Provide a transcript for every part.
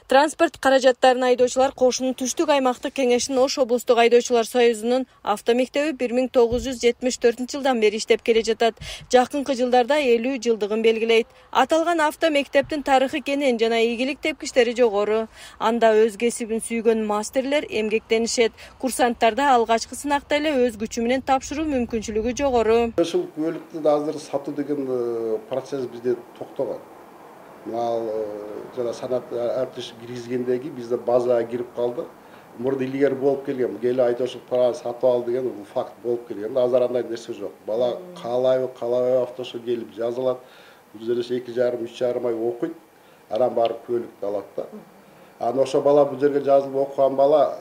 Транспорт каражаттарын айдоочулар кошунун түштүк аймактык кеңешинин Ош облустук айдоочулар союзунун автомектеби 1974 бери иштеп келе жатат. Жакынкы жылдарда 50 жылдыгын белгилейт. Аталган автомектептин тарыхы кенен жана ийгилик тепкичтери жогору. Анда өз кесибин сүйгөн мастерлер эмгектенишет. Курсанттарда алгачкы сынакта эле өз күчү менен тапшыруу мүмкүнчүлүгү жогору. Ушул көлүктү азыр сатуу деген процесс бизде токтогон. Жана санат артыш киргизгендеги бизде базага кирип калды. Мурда илгери болуп келген, келе айдоочулук параны сатып ал деген факт болуп келген. Азыр андай нерсе жок. Бала каалайбы автошо келип жазылат. Бул жерде 2,5–3,5 ай окуйт. Анан барып көлүктү алат да. Анан ошо бала бул жерге жазылып окуган бала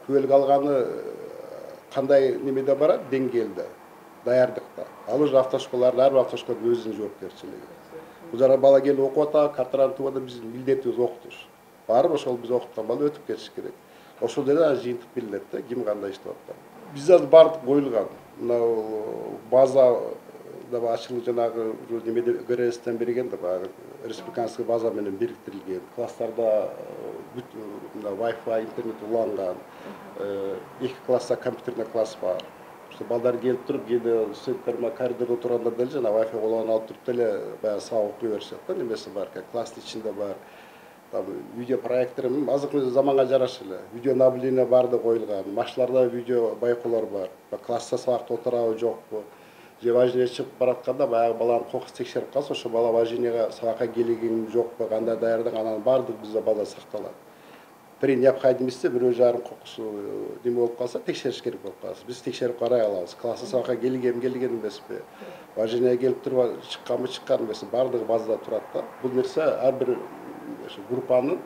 көлүк алганы кандай немеде барат, деңгээлде, даярдыкта. Ал уже автошколалардын ар бир автошколдун өзүнүн жоопкерчилиги. Бул жерге бала келип окуп атат, карталарын тууп атат, биздин милдетибиз окутуш. Барып ошол биз окуткан бала өтүп кетиш керек. Ошол жерде жыйынтык билинет да, ким кандай иштеп аткан. Бизде бардык коюлган. Мына база да ачылып жанагы немеде ГРСтен берген да, баягы республиканский база менен бириктирилген. Класстарда мына Wi-Fi интернет уланган. 2 класста компьютерный класс бар. Что балдар келип туруп, кээде студенттер коридордо турганда деле жана Wi-Fi уланып алып туруп деле баягы сабак окуй беришет да, немеси бар, класстын ичинде бар. Там видео проектор, азыркы заманга жараша эле видео наблюдение бар деп коюлган. Машиналарда видео байкоолор бар. Класста сабакта отурабы жокпу? Же вождение чыгып баратканда баягы баланын кокусун текшерип калса, ошо бала вождениеге сабакка келген жокпу, кандай даярдык, анан баардыгы бизде базада сакталат. При необходимости бирөө жарын кокусу неме болуп калса, текшериш керек болуп калса, биз текшерип карай алабыз. Класста сабакка келген эмеспи? Вождение келип туруп чыккан эмеси, баардыгы базада турат да. Бул нерсе ар бир группанын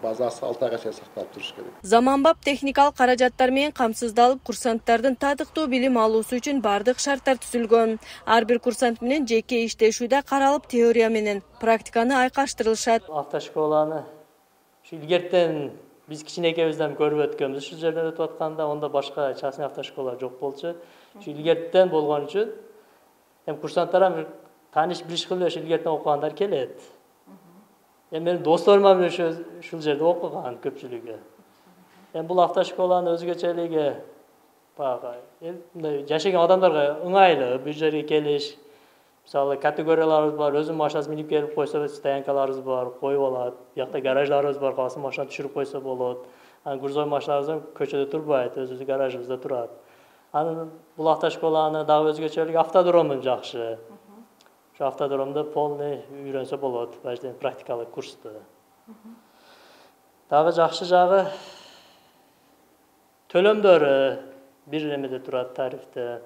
базасы 6 айга чейин сакталып туруш керек. Заманбап техникалык каражаттар менен камсыздалып, курсанттардын татыктуу билим алуусу үчүн бардык шарттар түзүлгөн. Ар бир курсант менен жеке иштешүүдө каралып, теория менен практиканы айкаштырылышат. Автошколаны илгертен биз кичинекебизден көрүп өткөнбүз, ушул жерден өтүп атканда, онда башка частный автошкола жок болчу. Илгертен болгон үчүн курсанттар тааныш билиш кылып илгертен окугандар келет. Менин досторум менен ушул жерде окуган көпчүлүгү. Бул автошколанын өзгөчөлүгү баягы мындай жашаган адамдарга ыңгайлуу, бул жерге келиш. Мисалы категорияларыбыз бар, өзүнүн машинасын минип келип койсо, стоянкаларыбыз бар, коюп алат. Биякта гаражларыбыз бар, калса машина түшүрүп койсо болот. Анан грузовой машиналарыбыз көчөдө турбайт, өзүбүздүн гаражыбызда турат. Анан бул автошколанын дагы өзгөчөлүгү автодромун жакшы. Şu автодромда полный үйрөнсө болот, бажден практикалык курсту. Дагы жакшы жагы төлөмдөрү бир эмеде турат, тарифте.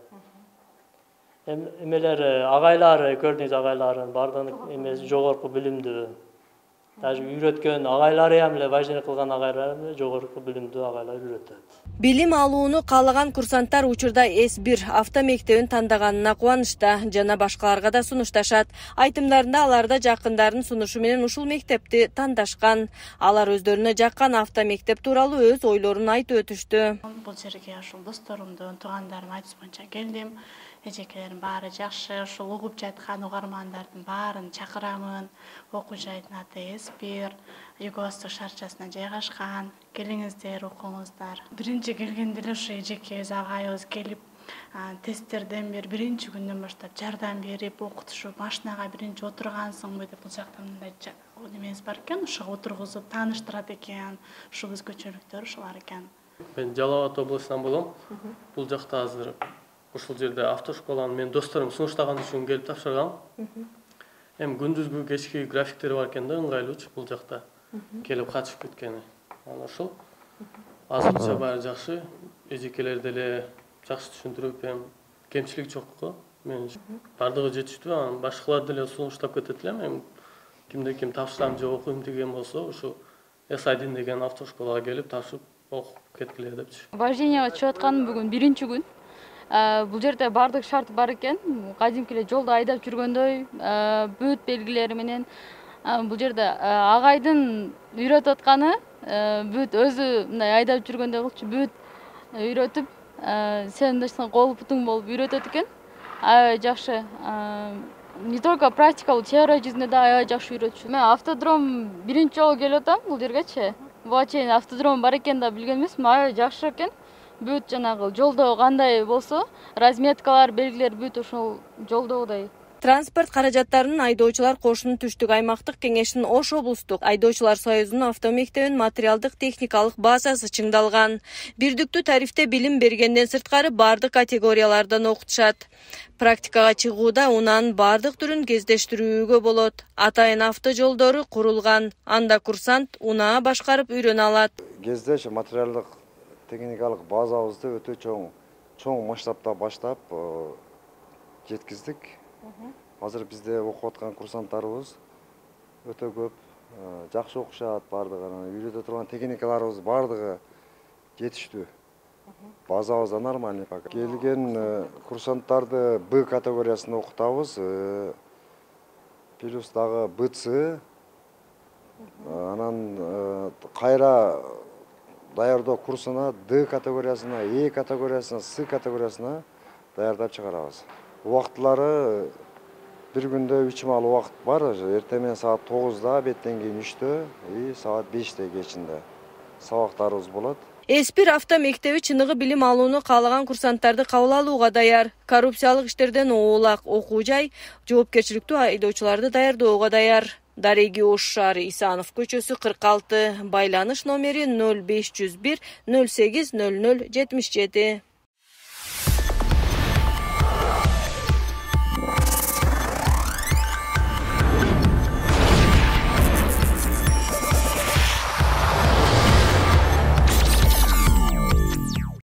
Эмелери, агайлары, көрдүңүз агайларын бардыгынын эмеси жогорку билимдүү. Даже үйрөткөн агайлары эле, вождение кылган агайлары жогорку билимдүү агайлар үйрөтөт. Билим алууну каалаган курсанттар учурда С1 автомектебин тандаганына кубанычта, жана башкаларга да сунушташат. Айтымдарында аларда жакындарынын сунушу менен ушул мектепти тандашкан. Алар өздөрүнө жаккан автомектеп тууралуу өз ойлорун айтып өтүштү. Бул жерге ушул досторумдун, туугандарымдын айтышынча келдим. Эжекелерим баары жакшы, ушул угуп жаткан угармандардын баарын чакырамын. Окуу жайдын аты С1, Юго-Восток шаарчасына жайгашкан. Келиңиздер, окуңуздар. Биринчи келгенде эле ушу эжеке өз агайыбыз келип, тесттерден бери биринчи күндөн баштап жардам берип, окутушуп, машинага биринчи отургансыңбы деп, бул жакта мындай немеси бар экен, ошого отургузуп тааныштырат экен. Ушул өзгөчөлүктөр ушулар экен. Мен Жалал Абад областынан болом. Бул жакта азыр ушул жерде автошколаны мен досторум сунуштаган үчүн келип тапшыргам. Күндүзгү кечки графиктери бар экен да, ыңгайлуучу бул жакта келип катышып кеткени. Анан ушул азырча баары жакшы, эжекелер деле жакшы түшүндүрүп, кемчилик жок го. Мен бардыгы жетиштүү, анан башкалар деле сунуштап кетет элем. Кимде ким тапшырам же окуйм деген болсо, ушу С1 деген автошколага келип тапшырып окуп кеткиле депчи. Вождениеге чыгып атканым бүгүн биринчи күн. Бул жерде бардык шарт бар экен. Кадимки эле жолдо айдап жүргөндөй, бүт белгилери менен бул жерде агайдын үйрөтүп атканы, бүт өзү мындай айдап жүргөндөй кылчу, бүт үйрөтүп, сен кол бутуң болуп үйрөтөт экен. Аябай жакшы. не только практикалуу теория жүзүндө да аябай жакшы үйрөтүшүп. Мен автодром биринчи жолу келип атам бул жергечи. Буга чейин автодром бар экен да билген эмесмин, аябай жакшы экен. Бүт жанагы жолдо кандай болсо, разметкалар, белгилер бүт ошол жолдогудай. Транспорт каражаттарынын айдоочулар кошунун түштүк аймактык кеңешинин Ош облустук айдоочулар союзунун автомектебинин материалдык техникалык базасы чыңдалган. Бирдиктүү тарифте билим бергенден сырткары бардык категориялардан окутушат. Практикага чыгууда унаанын бардык түрүн кездештирүүгө болот. Атайын автожолдору курулган. Анда курсант унаа башкарып үйрөнө алат. Кезде материалдык техникалык базабызды өтө чоң масштабта баштап жеткиздик. Азыр бизде окуп аткан курсанттарыбыз өтө көп, жакшы окушат, бардыгы үйрөтө турган техникаларыбыз бардыгы жетиштүү. Базабыз да нормальный пока. Келген курсанттарды Б категориясында окутабыз. Плюс дагы БЦ, анан кайра даярдоо курсуна Д категориясына, Е категориясына, С категориясына даярдап чыгарабыз. Убактылары bir günde 3 mal vakt var. Ertemen saat 9'da, betten keyin 3'te, saat 5'te geçinde sabaklarımız bolat. Эспир авто мектеби чыныгы билим алууну каалаган курсанттарды кабыл алууга даяр. Коррупциялык иштерден оолак окуу жай, жоопкерчиликтүү айдоочуларды даярдоого даяр. Дареги Ош шаары, Исанов көчөсү 46, байланыш номери 0501 08 00 77.